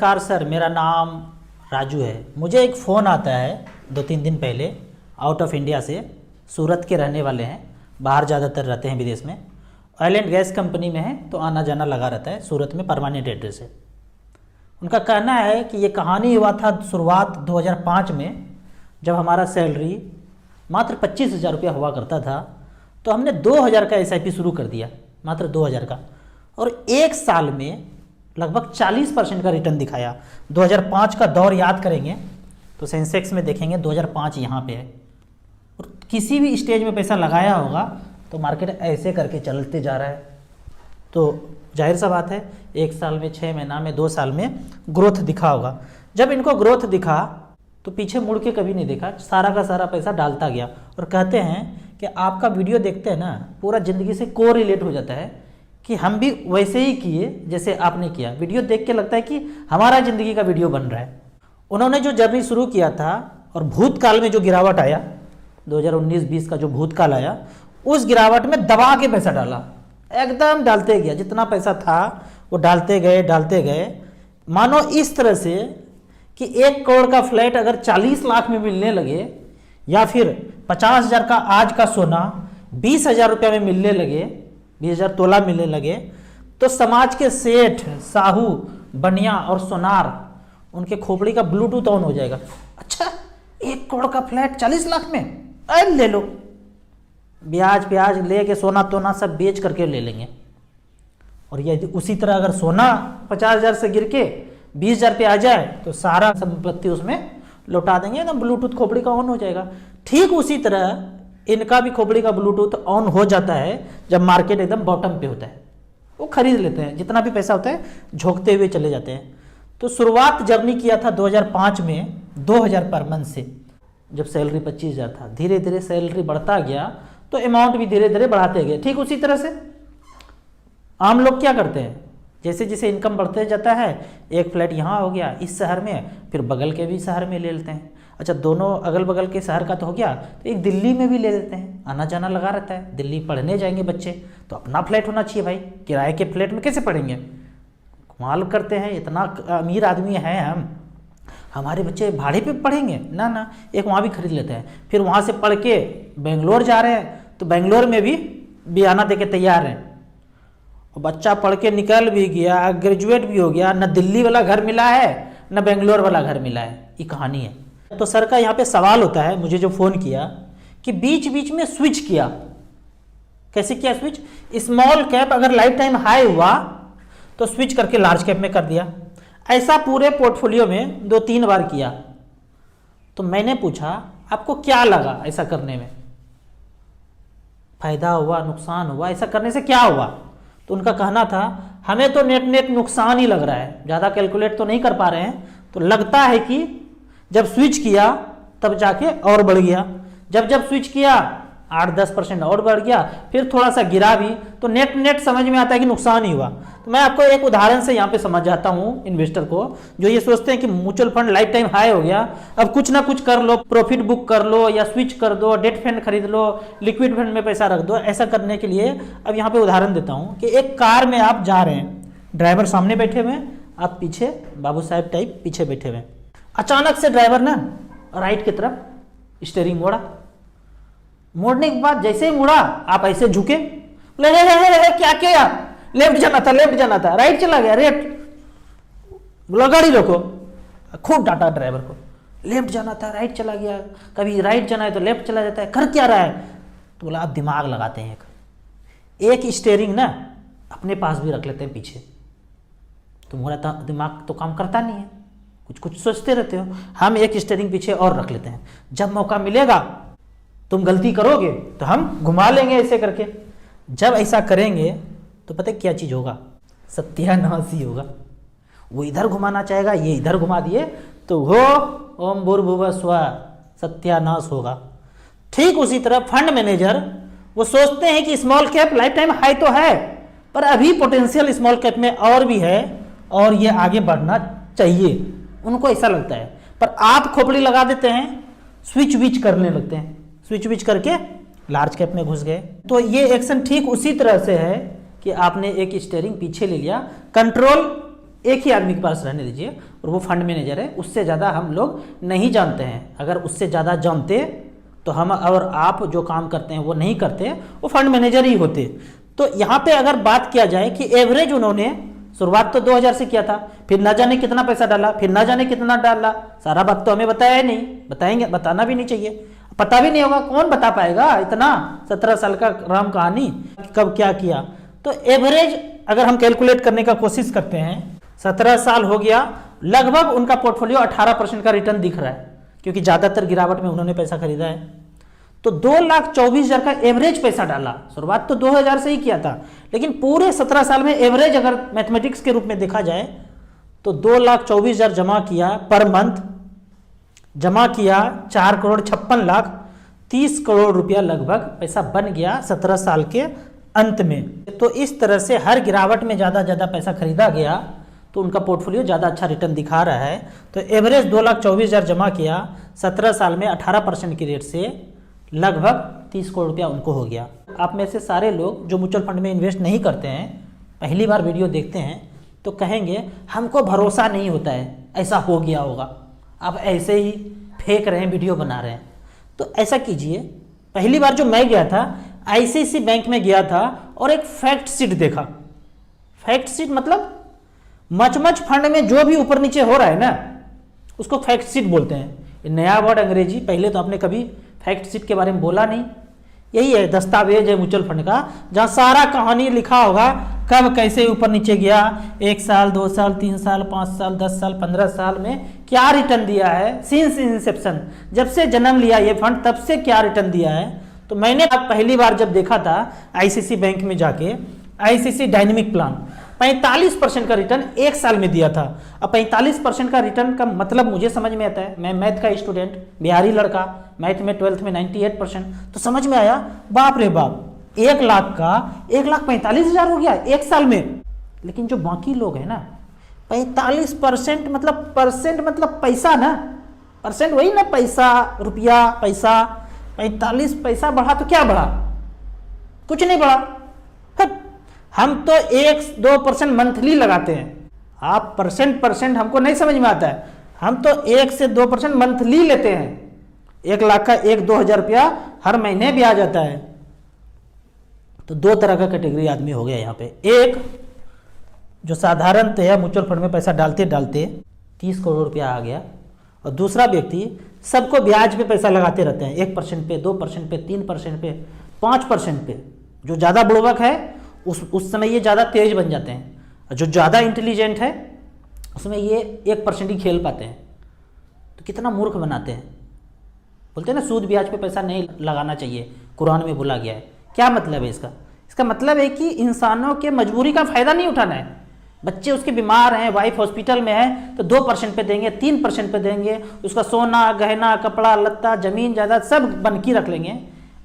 नमस्कार सर, मेरा नाम राजू है। मुझे एक फ़ोन आता है 2-3 दिन पहले आउट ऑफ इंडिया से। सूरत के रहने वाले हैं, बाहर ज़्यादातर रहते हैं विदेश में। ऑयल एंड गैस कंपनी में है तो आना जाना लगा रहता है। सूरत में परमानेंट एड्रेस है। उनका कहना है कि ये कहानी हुआ था शुरुआत 2005 में, जब हमारा सैलरी मात्र 25,000 रुपया हुआ करता था। तो हमने 2,000 का SIP शुरू कर दिया, मात्र 2,000 का, और एक साल में लगभग 40% का रिटर्न दिखाया। 2005 का दौर याद करेंगे तो सेंसेक्स में देखेंगे 2005 यहाँ पे है, और किसी भी स्टेज में पैसा लगाया होगा तो मार्केट ऐसे करके चलते जा रहा है। तो जाहिर सा बात है, एक साल में, 6 महीना में, 2 साल में ग्रोथ दिखा होगा। जब इनको ग्रोथ दिखा तो पीछे मुड़ के कभी नहीं देखा, सारा का सारा पैसा डालता गया। और कहते हैं कि आपका वीडियो देखते हैं ना, पूरा ज़िंदगी से को रिलेट हो जाता है कि हम भी वैसे ही किए जैसे आपने किया। वीडियो देख के लगता है कि हमारा ज़िंदगी का वीडियो बन रहा है। उन्होंने जो जर्नी शुरू किया था और भूतकाल में जो गिरावट आया, 2019-20 का जो भूतकाल आया, उस गिरावट में दबा के पैसा डाला, एकदम डालते गया। जितना पैसा था वो डालते गए। मानो इस तरह से कि 1 करोड़ का फ्लैट अगर 40 लाख में मिलने लगे, या फिर 50,000 का आज का सोना 20,000 रुपया में मिलने लगे, 20,000 तोला मिलने लगे, तो समाज के सेठ, साहू, बनिया और सोनार, उनके खोपड़ी का ब्लूटूथ ऑन हो जाएगा। अच्छा, 1 करोड़ का फ्लैट 40 लाख में, अरे ले लो। ब्याज ले के सोना तोना सब बेच करके ले लेंगे। और यदि उसी तरह अगर सोना 50,000 से गिर के 20,000 पे आ जाए तो सारा संपत्ति उसमें लौटा देंगे, एकदम ब्लूटूथ खोपड़ी का ऑन हो जाएगा। ठीक उसी तरह इनका भी खोपड़ी का ब्लूटूथ ऑन हो जाता है जब मार्केट एकदम बॉटम पे होता है। वो खरीद लेते हैं, जितना भी पैसा होता है झोंकते हुए चले जाते हैं। तो शुरुआत जर्नी किया था 2005 में 2,000 पर मंथ से, जब सैलरी 25,000 था। धीरे धीरे सैलरी बढ़ता गया तो अमाउंट भी धीरे धीरे बढ़ाते गए। ठीक उसी तरह से आम लोग क्या करते हैं, जैसे जैसे इनकम बढ़ते जाता है, एक फ्लैट यहाँ हो गया इस शहर में, फिर बगल के भी शहर में ले लेते हैं। अच्छा, दोनों अगल बगल के शहर का तो हो गया, तो एक दिल्ली में भी ले लेते हैं। आना जाना लगा रहता है, दिल्ली पढ़ने जाएंगे बच्चे तो अपना फ्लैट होना चाहिए भाई। किराए के फ्लैट में कैसे पढ़ेंगे? कमाल करते हैं, इतना अमीर आदमी हैं हम, हमारे बच्चे भाड़े पे पढ़ेंगे? ना, एक वहाँ भी खरीद लेते हैं। फिर वहाँ से पढ़ के बेंगलोर जा रहे हैं तो बेंगलोर में भी आना दे के तैयार हैं। और बच्चा पढ़ के निकल भी गया, ग्रेजुएट भी हो गया, न दिल्ली वाला घर मिला है न बेंगलोर वाला घर मिला है। ये कहानी है। तो सर का यहाँ पे सवाल होता है, मुझे जो फ़ोन किया कि बीच बीच में स्विच किया। कैसे किया स्विच? स्मॉल कैप अगर लाइफ टाइम हाई हुआ तो स्विच करके लार्ज कैप में कर दिया। ऐसा पूरे पोर्टफोलियो में 2-3 बार किया। तो मैंने पूछा आपको क्या लगा ऐसा करने में? फायदा हुआ, नुकसान हुआ, ऐसा करने से क्या हुआ? तो उनका कहना था हमें तो नेट नुकसान ही लग रहा है, ज़्यादा कैलकुलेट तो नहीं कर पा रहे हैं। तो लगता है कि जब स्विच किया तब जाके और बढ़ गया। जब स्विच किया 8-10% और बढ़ गया, फिर थोड़ा सा गिरा भी, तो नेट समझ में आता है कि नुकसान ही हुआ। तो मैं आपको एक उदाहरण से यहाँ पे समझाता हूँ इन्वेस्टर को, जो ये सोचते हैं कि mutual fund life time high हो गया, अब कुछ ना कुछ कर लो, प्रॉफिट बुक कर लो या स्विच कर दो, डेट फंड खरीद लो, लिक्विड फंड में पैसा रख दो। ऐसा करने के लिए अब यहाँ पे उदाहरण देता हूँ कि एक कार में आप जा रहे हैं, ड्राइवर सामने बैठे हुए हैं, आप पीछे बाबू साहब टाइप पीछे बैठे हुए हैं। अचानक से ड्राइवर ना राइट की तरफ स्टीयरिंग मोड़ने के बाद जैसे ही मुड़ा आप ऐसे झुके, ले क्या किया? लेफ्ट जाना था, राइट चला गया, गाड़ी रोको। खूब डांटा ड्राइवर को, लेफ्ट जाना था राइट चला गया, कभी राइट जाना है तो लेफ्ट चला जाता है, कर क्या रहा है? तो बोला आप दिमाग लगाते हैं, एक स्टीयरिंग ना अपने पास भी रख लेते हैं पीछे। तुम्हारा दिमाग तो काम करता नहीं है, कुछ सोचते रहते हो। हम एक स्टीयरिंग पीछे और रख लेते हैं, जब मौका मिलेगा तुम गलती करोगे तो हम घुमा लेंगे ऐसे करके। जब ऐसा करेंगे तो पता है क्या चीज़ होगा? सत्यानाश ही होगा। वो इधर घुमाना चाहेगा, ये इधर घुमा दिए तो हो ओम भूर्भुवः स्वः, सत्यानाश होगा। ठीक उसी तरह फंड मैनेजर वो सोचते हैं कि small cap life time high तो है, पर अभी पोटेंशियल स्मॉल कैप में और भी है और ये आगे बढ़ना चाहिए, उनको ऐसा लगता है। पर आप खोपड़ी लगा देते हैं, स्विच विच करने लगते हैं, स्विच विच करके लार्ज कैप में घुस गए। तो ये एक्शन ठीक उसी तरह से है कि आपने एक स्टीयरिंग पीछे ले लिया, कंट्रोल एक ही आदमी के पास रहने दीजिए, और वो फंड मैनेजर है, उससे ज़्यादा हम लोग नहीं जानते हैं। अगर उससे ज़्यादा जानते तो हम और आप जो काम करते हैं वो नहीं करते, वो फंड मैनेजर ही होते। तो यहाँ पे अगर बात किया जाए कि एवरेज उन्होंने शुरुआत तो 2000 से किया था, फिर ना जाने कितना पैसा डाला, फिर ना जाने कितना डाला, सारा बात तो हमें बताया ही नहीं, बताएंगे, बताना भी नहीं चाहिए, पता भी नहीं होगा, कौन बता पाएगा इतना 17 साल का राम कहानी कब क्या किया। तो एवरेज अगर हम कैलकुलेट करने का कोशिश करते हैं, 17 साल हो गया, लगभग उनका पोर्टफोलियो 18% का रिटर्न दिख रहा है, क्योंकि ज़्यादातर गिरावट में उन्होंने पैसा खरीदा है। तो 2,24,000 का एवरेज पैसा डाला, शुरुआत तो 2000 से ही किया था, लेकिन पूरे 17 साल में एवरेज अगर मैथमेटिक्स के रूप में देखा जाए तो 2,24,000 जमा किया पर मंथ, जमा किया 4,56,00,000, 30 करोड़ रुपया लगभग पैसा बन गया 17 साल के अंत में। तो इस तरह से हर गिरावट में ज़्यादा पैसा खरीदा गया, तो उनका पोर्टफोलियो ज़्यादा अच्छा रिटर्न दिखा रहा है। तो एवरेज 2,24,000 जमा किया 17 साल में 18% की रेट से, लगभग 30 करोड़ रुपया उनको हो गया। आप में से सारे लोग जो म्यूचुअल फंड में इन्वेस्ट नहीं करते हैं, पहली बार वीडियो देखते हैं, तो कहेंगे हमको भरोसा नहीं होता है, ऐसा हो गया होगा, आप ऐसे ही फेंक रहे हैं, वीडियो बना रहे हैं। तो ऐसा कीजिए, पहली बार जो मैं गया था आईसीआईसीआई बैंक में गया था और एक फैक्ट शीट देखा। फैक्ट शीट मतलब मच फंड में जो भी ऊपर नीचे हो रहा है ना, उसको फैक्ट शीट बोलते हैं। नया वर्ड अंग्रेजी, पहले तो आपने कभी फैक्ट शीट के बारे में बोला नहीं। यही है, दस्तावेज है म्यूचुअल फंड का, जहाँ सारा कहानी लिखा होगा, कब कैसे ऊपर नीचे गया, 1 साल 2 साल 3 साल 5 साल 10 साल 15 साल में क्या रिटर्न दिया है, सिंस इंसेप्शन, जब से जन्म लिया ये फंड तब से क्या रिटर्न दिया है। तो मैंने अब पहली बार जब देखा था आईसीआईसीआई बैंक में जाके, आईसीआईसीआई डायनेमिक प्लान 45% का रिटर्न 1 साल में दिया था। अब 45% का रिटर्न का मतलब मुझे समझ में आता है, मैं मैथ का स्टूडेंट, बिहारी लड़का, मैथ में 12th में 98%, तो समझ में आया, बाप रे बाप, 1 लाख का 1,45,000 हो गया 1 साल में। लेकिन जो बाकी लोग हैं ना, 45% मतलब परसेंट मतलब पैसा ना, परसेंट वही ना, पैसा, रुपया, पैसा, 45 पैसा बढ़ा तो क्या बढ़ा, कुछ नहीं बढ़ा। हम तो 1-2% मंथली लगाते हैं, आप परसेंट हमको नहीं समझ में आता है, हम तो 1 से 2% मंथली लेते हैं। 1 लाख का 1-2 हज़ार रुपया हर महीने भी आ जाता है। तो 2 तरह का कैटेगरी आदमी हो गया यहाँ पे, एक जो साधारणतः म्यूचुअल फंड में पैसा डालते डालते 30 करोड़ रुपया आ गया, और दूसरा व्यक्ति सबको ब्याज पे पैसा लगाते रहते हैं, 1% पे, 2% पे, 3% पे, 5% पे। जो ज़्यादा बुड़बक है उस समय ये ज़्यादा तेज बन जाते हैं, और जो ज़्यादा इंटेलिजेंट है उसमें ये 1% ही खेल पाते हैं। तो कितना मूर्ख बनाते हैं। बोलते हैं ना, सूद ब्याज पे पैसा नहीं लगाना चाहिए, कुरान में बोला गया है। क्या मतलब है इसका? इसका मतलब है कि इंसानों के मजबूरी का फ़ायदा नहीं उठाना है। बच्चे उसके बीमार हैं, वाइफ हॉस्पिटल में है, तो 2% पे देंगे, 3% पे देंगे, उसका सोना गहना कपड़ा लत्ता जमीन जायदाद सब बनकी रख लेंगे।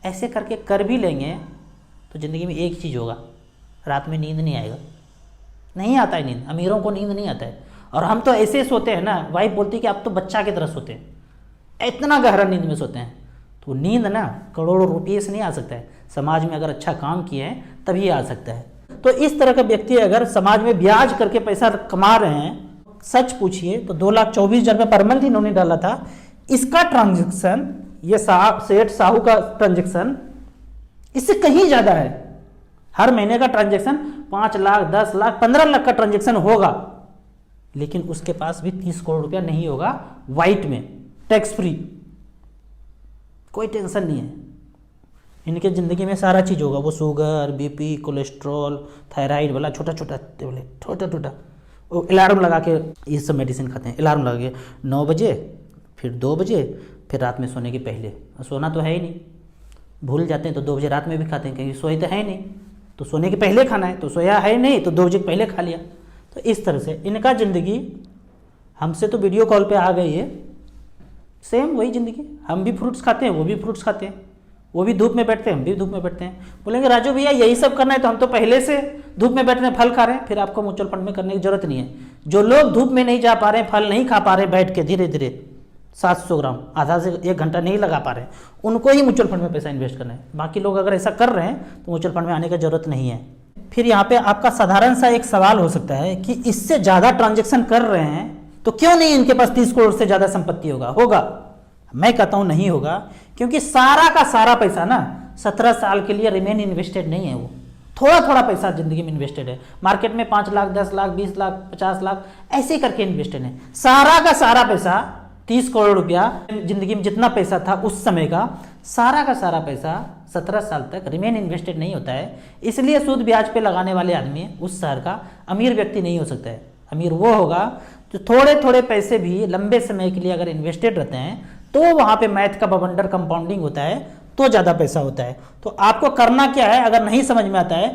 ऐसे करके कर भी लेंगे तो ज़िंदगी में एक चीज़ होगा, रात में नींद नहीं आएगा। नहीं आता है नींद, अमीरों को नींद नहीं आता है। और हम तो ऐसे सोते हैं ना, वाइफ बोलती है कि आप तो बच्चा की तरह सोते हैं, इतना गहरा नींद में सोते हैं। तो नींद ना करोड़ों रुपये से नहीं आ सकता है, समाज में अगर अच्छा काम किए हैं तभी आ सकता है। तो इस तरह का व्यक्ति अगर समाज में ब्याज करके पैसा कमा रहे हैं, सच पूछिए तो 2,24,000 रुपये पर मंथ इन्होंने डाला था। इसका ट्रांजेक्शन, ये सेठ साहू का ट्रांजेक्शन इससे कहीं ज़्यादा है। हर महीने का ट्रांजेक्शन 5 लाख 10 लाख 15 लाख का ट्रांजेक्शन होगा, लेकिन उसके पास भी 30 करोड़ रुपया नहीं होगा वाइट में, टैक्स फ्री, कोई टेंशन नहीं है। इनके ज़िंदगी में सारा चीज़ होगा, वो शुगर बीपी कोलेस्ट्रॉल थायराइड वाला छोटा छोटा वो अलार्म लगा के ये सब मेडिसिन खाते हैं। अलार्म लगा के 9 बजे, फिर 2 बजे, फिर रात में सोने के पहले। सोना तो है ही नहीं, भूल जाते हैं तो 2 बजे रात में भी खाते हैं, कहीं सोए तो है नहीं, तो सोने के पहले खाना है, तो सोया है नहीं तो 2 बजे के पहले खा लिया। तो इस तरह से इनका ज़िंदगी हमसे तो वीडियो कॉल पे आ गई है, सेम वही ज़िंदगी। हम भी फ्रूट्स खाते हैं, वो भी फ्रूट्स खाते हैं, वो भी धूप में बैठते हैं, हम भी धूप में बैठते हैं। बोलेंगे राजू भैया यही सब करना है तो हम तो पहले से धूप में बैठने फल खा रहे हैं। फिर आपको म्यूचुअल फंड में करने की जरूरत नहीं है। जो लोग धूप में नहीं जा पा रहे हैं, फल नहीं खा पा रहे बैठ के धीरे धीरे 700 ग्राम आधा से 1 घंटा नहीं लगा पा रहे हैं, उनको ही म्यूचुअल फंड में पैसा इन्वेस्ट करना है। बाकी लोग अगर ऐसा कर रहे हैं तो म्यूचुअल फंड में आने की जरूरत नहीं है। फिर यहाँ पे आपका साधारण सा एक सवाल हो सकता है कि इससे ज़्यादा ट्रांजैक्शन कर रहे हैं तो क्यों नहीं इनके पास 30 करोड़ से ज़्यादा संपत्ति होगा। मैं कहता हूँ नहीं होगा, क्योंकि सारा का सारा पैसा ना 17 साल के लिए रिमेन इन्वेस्टेड नहीं है। वो थोड़ा थोड़ा पैसा जिंदगी में इन्वेस्टेड है। मार्केट में 5 लाख, 10 लाख, 20 लाख, 50 लाख ऐसे करके इन्वेस्टेड है। सारा का सारा पैसा 30 करोड़ रुपया जिंदगी में जितना पैसा था उस समय का सारा पैसा 17 साल तक रिमेन इन्वेस्टेड नहीं होता है। इसलिए सूद ब्याज पे लगाने वाले आदमी उस शहर का अमीर व्यक्ति नहीं हो सकता है। अमीर वो होगा जो थोड़े थोड़े पैसे भी लंबे समय के लिए अगर इन्वेस्टेड रहते हैं तो वहाँ पे मैथ का बवंडर कंपाउंडिंग होता है तो ज़्यादा पैसा होता है। तो आपको करना क्या है, अगर नहीं समझ में आता है,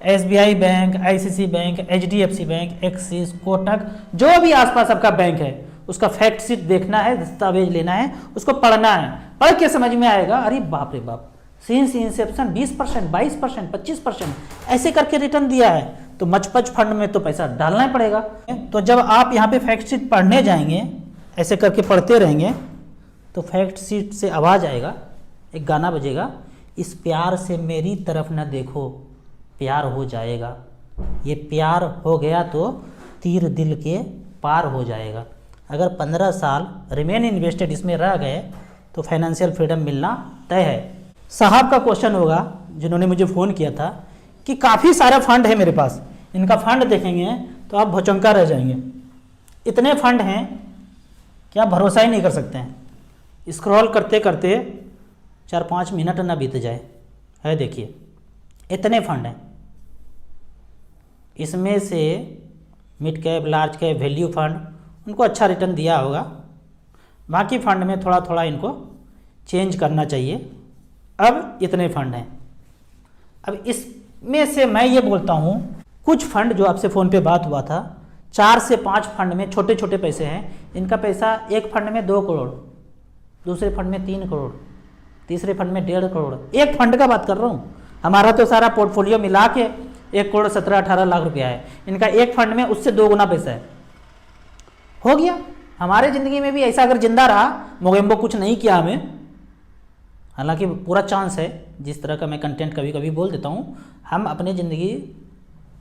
SBI bank, ICICI bank, HDFC bank, axis, Kotak, जो भी आसपास आपका बैंक है उसका फैक्ट शीट देखना है, दस्तावेज लेना है, उसको पढ़ना है। पढ़ के समझ में आएगा, अरे बाप रे बाप, सिंस इंसेप्शन 20%, 22%, 25% ऐसे करके रिटर्न दिया है, तो मचपच फंड में तो पैसा डालना ही पड़ेगा। तो जब आप यहाँ पे फैक्ट शीट पढ़ने जाएंगे, ऐसे करके पढ़ते रहेंगे, तो फैक्ट शीट से आवाज़ आएगा, एक गाना बजेगा, इस प्यार से मेरी तरफ न देखो, प्यार हो जाएगा। ये प्यार हो गया तो तीर दिल के पार हो जाएगा। अगर 15 साल रिमेन इन्वेस्टेड इसमें रह गए तो फाइनेंशियल फ्रीडम मिलना तय है। साहब का क्वेश्चन होगा जिन्होंने मुझे फ़ोन किया था कि काफ़ी सारा फंड है मेरे पास, इनका फंड देखेंगे तो आप भौचंका रह जाएंगे। इतने फंड हैं कि आप भरोसा ही नहीं कर सकते हैं। स्क्रॉल करते करते 4-5 मिनट ना बीत जाए। है देखिए, इतने फंड हैं। इसमें से mid cap, large cap, value fund, उनको अच्छा रिटर्न दिया होगा। बाकी फंड में थोड़ा थोड़ा इनको चेंज करना चाहिए। अब इतने फंड हैं। अब इसमें से मैं ये बोलता हूँ, कुछ फंड जो आपसे फ़ोन पे बात हुआ था, 4 से 5 फंड में छोटे छोटे पैसे हैं। इनका पैसा एक फंड में 2 करोड़, दूसरे फंड में 3 करोड़, तीसरे फंड में 1.5 करोड़। एक फंड का बात कर रहा हूँ। हमारा तो सारा पोर्टफोलियो मिला के 1 करोड़ 17-18 लाख रुपया है। इनका एक फंड में उससे 2 गुना पैसा है। हो गया। हमारे ज़िंदगी में भी ऐसा अगर जिंदा रहा, मोगेम्बो कुछ नहीं किया हमें, हालांकि पूरा चांस है, जिस तरह का मैं कंटेंट कभी कभी बोल देता हूँ, हम अपनी ज़िंदगी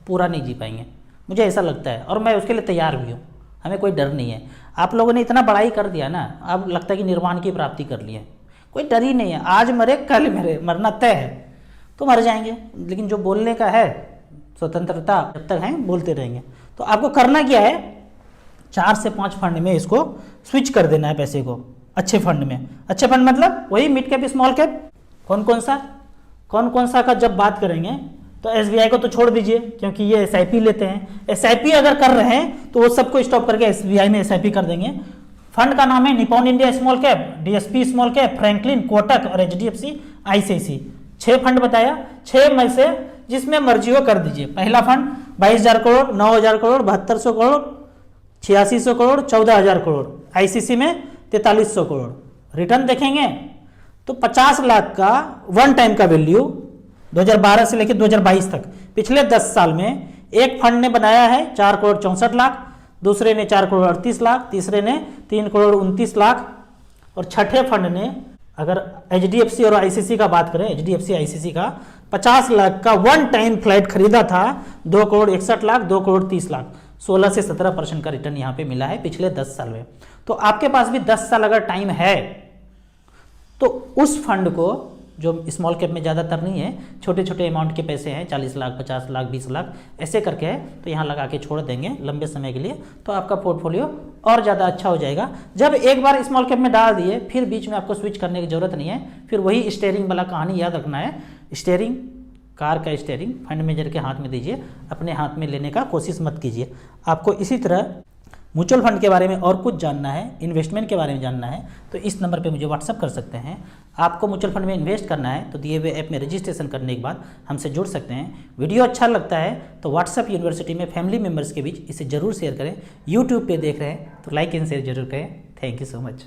पूरा नहीं जी पाएंगे, मुझे ऐसा लगता है, और मैं उसके लिए तैयार भी हूँ। हमें कोई डर नहीं है। आप लोगों ने इतना बड़ाई कर दिया ना, अब लगता है कि निर्वाण की प्राप्ति कर ली है। कोई डर ही नहीं है। आज मरे कल मरे, मरना तय है तो मर जाएंगे। लेकिन जो बोलने का है, स्वतंत्रता जब तक है बोलते रहेंगे। तो आपको करना क्या है, 4 से 5 फंड में इसको स्विच कर देना है पैसे को, अच्छे फंड में। अच्छे फंड मतलब वही मिड कैप, स्मॉल कैप। कौन कौन सा का जब बात करेंगे तो SBI को तो छोड़ दीजिए, क्योंकि ये SIP लेते हैं। SIP अगर कर रहे हैं तो वो सबको स्टॉप करके SBI में SIP कर देंगे। फंड का नाम है Nippon India small cap, DSP small cap, Franklin, Kotak और HDFC, ICICI। 6 फंड बताया, 6 में से जिसमें मर्जी हो कर दीजिए। पहला फंड 22,000 करोड़, 9,000 करोड़, 7200 करोड़, 8600 करोड़, 14,000 करोड़। ICICI में 4300 करोड़। रिटर्न देखेंगे तो 50 लाख का वन टाइम का वैल्यू 2012 से लेकर 2022 तक, पिछले 10 साल में एक फंड ने बनाया है 4 करोड़ 64 लाख, दूसरे ने 4 करोड़ 38 लाख, तीसरे ने 3 करोड़ 29 लाख, और छठे फंड ने, अगर HDFC और ICICI का बात करें, HDFC ICICI का 50 लाख का वन टाइम फ्लैट खरीदा था, 2 करोड़ 61 लाख, 2 करोड़ 30 लाख, 16 से 17% का रिटर्न यहाँ पे मिला है पिछले 10 साल में। तो आपके पास भी 10 साल अगर टाइम है तो उस फंड को, जो स्मॉल कैप में ज़्यादातर नहीं है, छोटे छोटे अमाउंट के पैसे हैं, 40 लाख, 50 लाख, 20 लाख ऐसे करके है, तो यहाँ लगा के छोड़ देंगे लंबे समय के लिए, तो आपका पोर्टफोलियो और ज़्यादा अच्छा हो जाएगा। जब एक बार स्मॉल कैप में डाल दिए, फिर बीच में आपको स्विच करने की ज़रूरत नहीं है। फिर वही स्टीयरिंग वाला कहानी याद रखना है। स्टीयरिंग, कार का स्टीयरिंग फंड मैनेजर के हाथ में दीजिए, अपने हाथ में लेने का कोशिश मत कीजिए। आपको इसी तरह म्यूचुअल फंड के बारे में और कुछ जानना है, इन्वेस्टमेंट के बारे में जानना है, तो इस नंबर पे मुझे व्हाट्सअप कर सकते हैं। आपको म्यूचुअल फंड में इन्वेस्ट करना है तो दिए हुए ऐप में रजिस्ट्रेशन करने के बाद हमसे जुड़ सकते हैं। वीडियो अच्छा लगता है तो व्हाट्सअप यूनिवर्सिटी में फैमिली मेम्बर्स के बीच इसे ज़रूर शेयर करें। यूट्यूब पे देख रहे हैं तो लाइक एंड शेयर जरूर करें। Thank you so much.